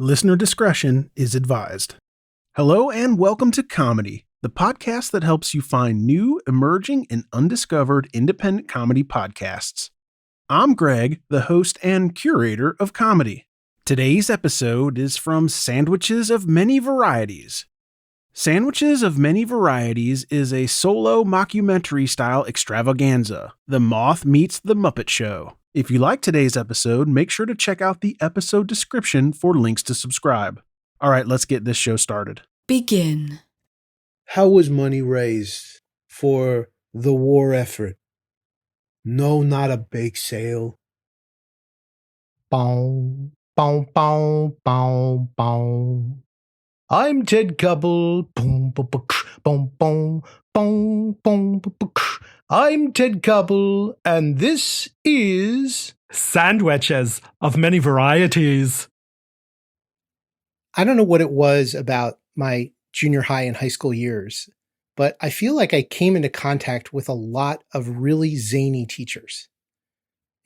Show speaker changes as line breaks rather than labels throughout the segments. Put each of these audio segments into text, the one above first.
Listener discretion is advised. Hello and welcome to Comedy, the podcast that helps you find new, emerging, and undiscovered independent comedy podcasts. I'm Greg, the host and curator of comedy. Today's episode is from Sandwiches of Many Varieties. Sandwiches of Many Varieties is a solo mockumentary-style extravaganza. The Moth Meets the Muppet Show. If you like today's episode, make sure to check out the episode description for links to subscribe. All right, let's get this show started.
Begin.
How was money raised for the war effort? No, not a bake sale. Bow, bow, bow, bow, bow. I'm Ted Couple. Boom, boom, boom, boom, boom, boom, boom. I'm Ted Couple, and this is
Sandwiches of Many Varieties.
I don't know what it was about my junior high and high school years, but I feel like I came into contact with a lot of really zany teachers.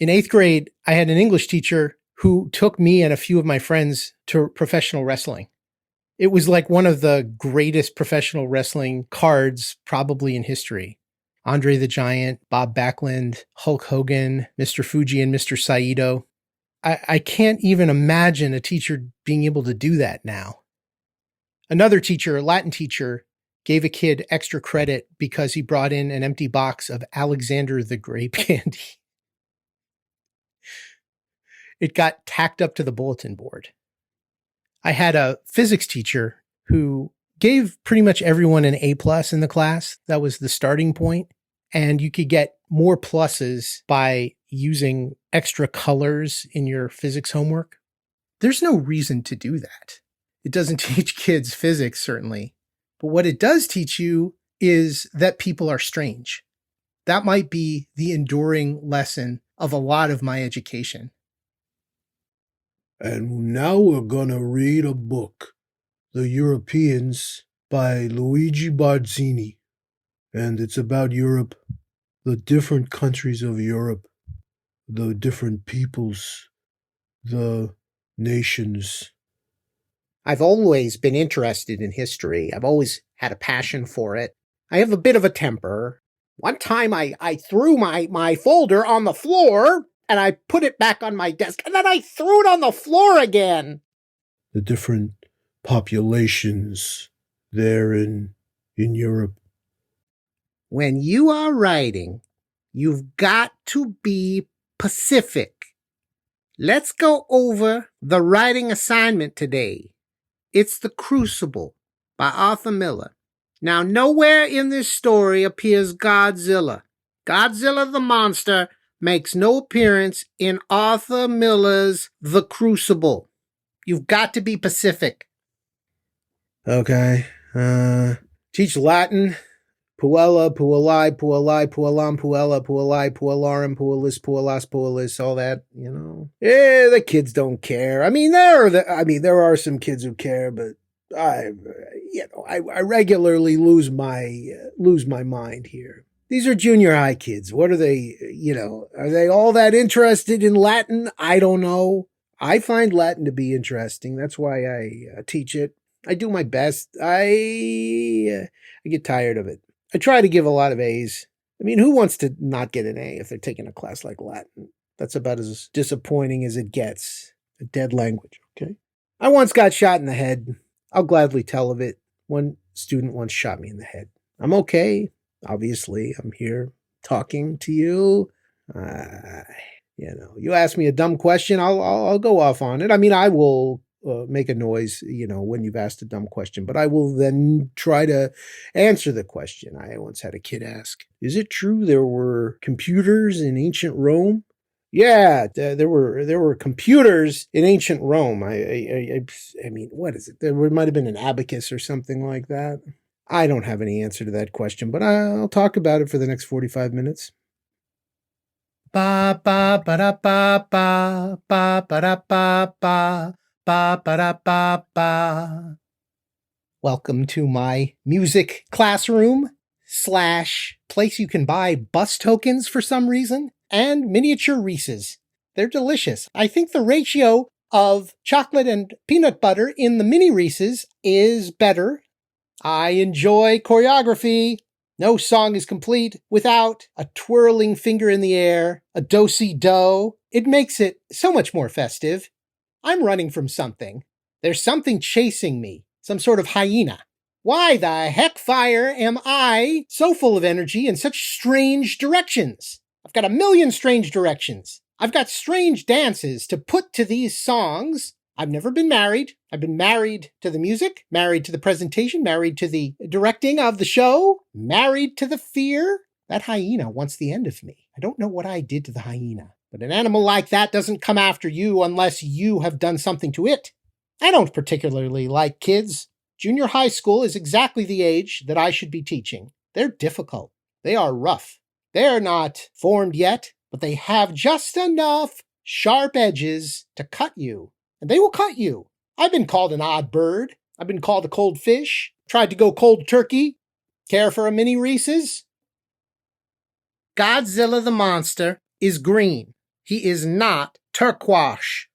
In 8th grade, I had an English teacher who took me and a few of my friends to professional wrestling. It was like one of the greatest professional wrestling cards probably in history. Andre the Giant, Bob Backlund, Hulk Hogan, Mr. Fuji, and Mr. Saito. I can't even imagine a teacher being able to do that now. Another teacher, a Latin teacher, gave a kid extra credit because he brought in an empty box of Alexander the Grape candy. It got tacked up to the bulletin board. I had a physics teacher who gave pretty much everyone an A+ in the class. That was the starting point. And you could get more pluses by using extra colors in your physics homework. There's no reason to do that. It doesn't teach kids physics, certainly. But what it does teach you is that people are strange. That might be the enduring lesson of a lot of my education.
And now we're gonna read a book, The Europeans by Luigi Barzini. And it's about Europe, the different countries of Europe, the different peoples, the nations.
I've always been interested in history. I've always had a passion for it. I have a bit of a temper. One time I threw my folder on the floor and I put it back on my desk and then I threw it on the floor again.
The different populations there in Europe.
When you are writing, you've got to be Pacific. Let's go over the writing assignment today. It's The Crucible by Arthur Miller. Now, nowhere in this story appears Godzilla. Godzilla the monster makes no appearance in Arthur Miller's The Crucible. You've got to be Pacific.
Okay. Teach Latin. Puella, puellai, puellai, puellam, puella, puellai, puellarum, puellis, puellas, puellis, all that, you know. The kids don't care. I mean, there are some kids who care, but I regularly lose my mind here. These are junior high kids. What are they, are they all that interested in Latin? I don't know. I find Latin to be interesting. That's why I teach it. I do my best. I get tired of it. I try to give a lot of A's. I mean, who wants to not get an A if they're taking a class like Latin? That's about as disappointing as it gets. A dead language, okay? I once got shot in the head. I'll gladly tell of it. One student once shot me in the head. I'm okay. Obviously, I'm here talking to you. You ask me a dumb question, I'll go off on it. I mean, I will make a noise, when you've asked a dumb question, but I will then try to answer the question. I once had a kid ask, is it true there were computers in ancient Rome? Yeah, there were computers in ancient Rome. I mean, what is it? There might have been an abacus or something like that. I don't have any answer to that question, but I'll talk about it for the next 45 minutes. Ba ba ba da ba ba ba ba da ba ba. Ba ba da ba ba. Welcome to my music classroom / place you can buy bus tokens for some reason and miniature Reese's. They're delicious. I think the ratio
of chocolate and peanut butter in the mini Reese's is better. I enjoy choreography. No song is complete without a twirling finger in the air, a do-si-do. It makes it so much more festive. I'm running from something. There's something chasing me, some sort of hyena. Why the heck fire am I so full of energy in such strange directions? I've got a million strange directions. I've got strange dances to put to these songs. I've never been married. I've been married to the music, married to the presentation, married to the directing of the show, married to the fear. That hyena wants the end of me. I don't know what I did to the hyena, but an animal like that doesn't come after you unless you have done something to it. I don't particularly like kids. Junior high school is exactly the age that I should be teaching. They're difficult. They are rough. They're not formed yet, but they have just enough sharp edges to cut you. And they will cut you. I've been called an odd bird. I've been called a cold fish. Tried to go cold turkey. Care for a mini Reese's? Godzilla the monster is green. He is not turquoise.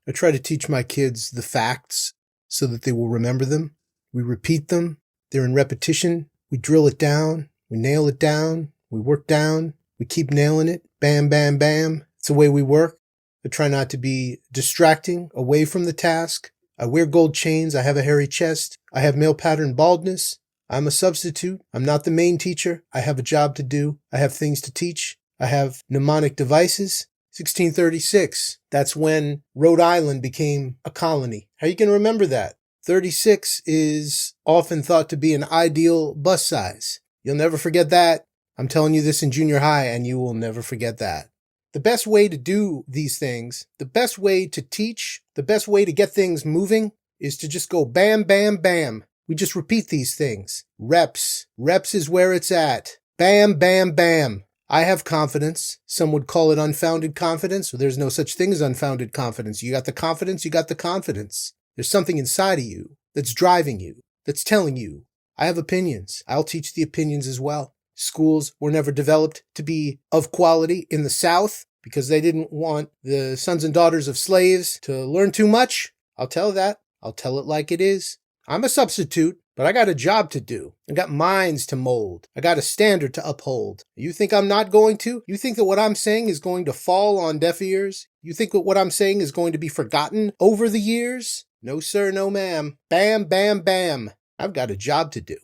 I try to teach my kids the facts so that they will remember them. We repeat them. They're in repetition. We drill it down. We nail it down. We work down. We keep nailing it. Bam, bam, bam. It's the way we work. I try not to be distracting away from the task. I wear gold chains. I have a hairy chest. I have male pattern baldness. I'm a substitute. I'm not the main teacher. I have a job to do. I have things to teach. I have mnemonic devices. 1636. That's when Rhode Island became a colony. How are you going to remember that? 36 is often thought to be an ideal bus size. You'll never forget that. I'm telling you this in junior high, and you will never forget that. The best way to do these things, the best way to teach, the best way to get things moving is to just go bam, bam, bam. We just repeat these things. Reps. Reps is where it's at. Bam, bam, bam. I have confidence. Some would call it unfounded confidence. There's no such thing as unfounded confidence. You got the confidence, you got the confidence. There's something inside of you that's driving you, that's telling you, I have opinions. I'll teach the opinions as well. Schools were never developed to be of quality in the South because they didn't want the sons and daughters of slaves to learn too much. I'll tell that. I'll tell it like it is. I'm a substitute, but I got a job to do. I got minds to mold. I got a standard to uphold. You think I'm not going to? You think that what I'm saying is going to fall on deaf ears? You think that what I'm saying is going to be forgotten over the years? No, sir, no, ma'am. Bam, bam, bam. I've got a job to do.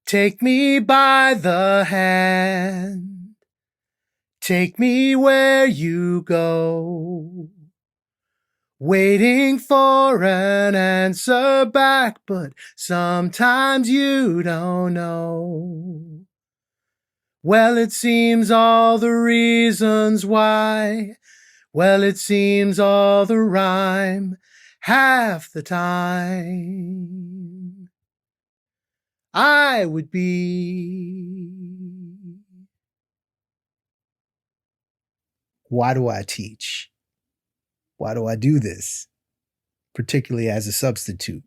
Take me by the hand. Take me where you go. Waiting for an answer back, but sometimes you don't know. Well, it seems all the reasons why. Well, it seems all the rhyme half the time. I would be. Why do I teach? Why do I do this? Particularly as a substitute.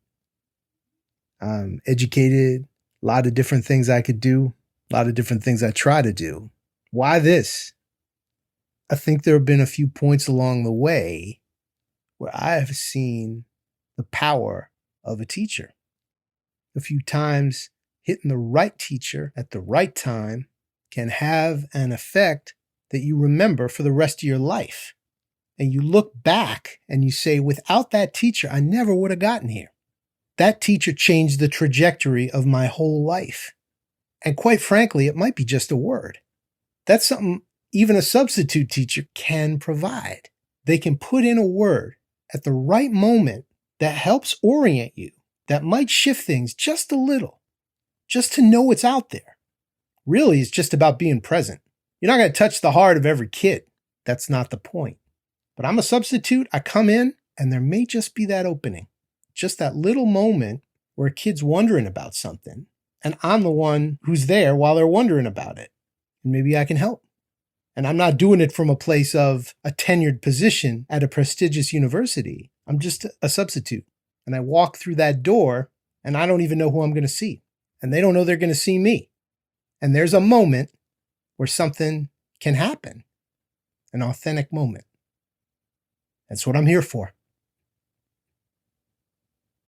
I'm educated, a lot of different things I could do, a lot of different things I try to do. Why this? I think there have been a few points along the way where I have seen the power of a teacher. A few times hitting the right teacher at the right time can have an effect that you remember for the rest of your life. And you look back and you say, without that teacher, I never would have gotten here. That teacher changed the trajectory of my whole life. And quite frankly, it might be just a word. That's something even a substitute teacher can provide. They can put in a word at the right moment that helps orient you, that might shift things just a little, just to know it's out there. Really, it's just about being present. You're not going to touch the heart of every kid. That's not the point. But I'm a substitute. I come in and there may just be that opening, just that little moment where a kid's wondering about something. And I'm the one who's there while they're wondering about it. And maybe I can help. And I'm not doing it from a place of a tenured position at a prestigious university. I'm just a substitute. And I walk through that door and I don't even know who I'm going to see. And they don't know they're going to see me. And there's a moment where something can happen, an authentic moment. That's what I'm here for.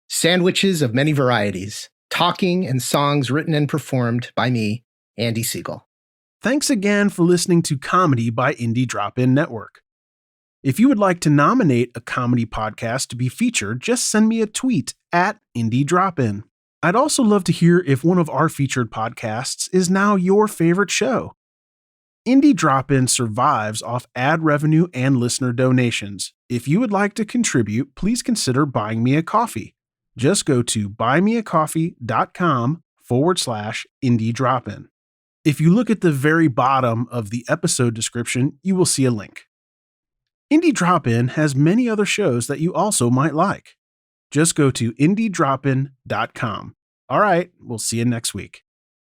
Sandwiches of Many Varieties. Talking and songs written and performed by me, Andy Siegel.
Thanks again for listening to Comedy by Indie Drop-In Network. If you would like to nominate a comedy podcast to be featured, just send me a tweet at Indie Drop-In. I'd also love to hear if one of our featured podcasts is now your favorite show. Indie Drop-In survives off ad revenue and listener donations. If you would like to contribute, please consider buying me a coffee. Just go to buymeacoffee.com/Indie Drop-In. If you look at the very bottom of the episode description, you will see a link. Indie Drop-In has many other shows that you also might like. Just go to indiedropin.com. All right, we'll see you next week.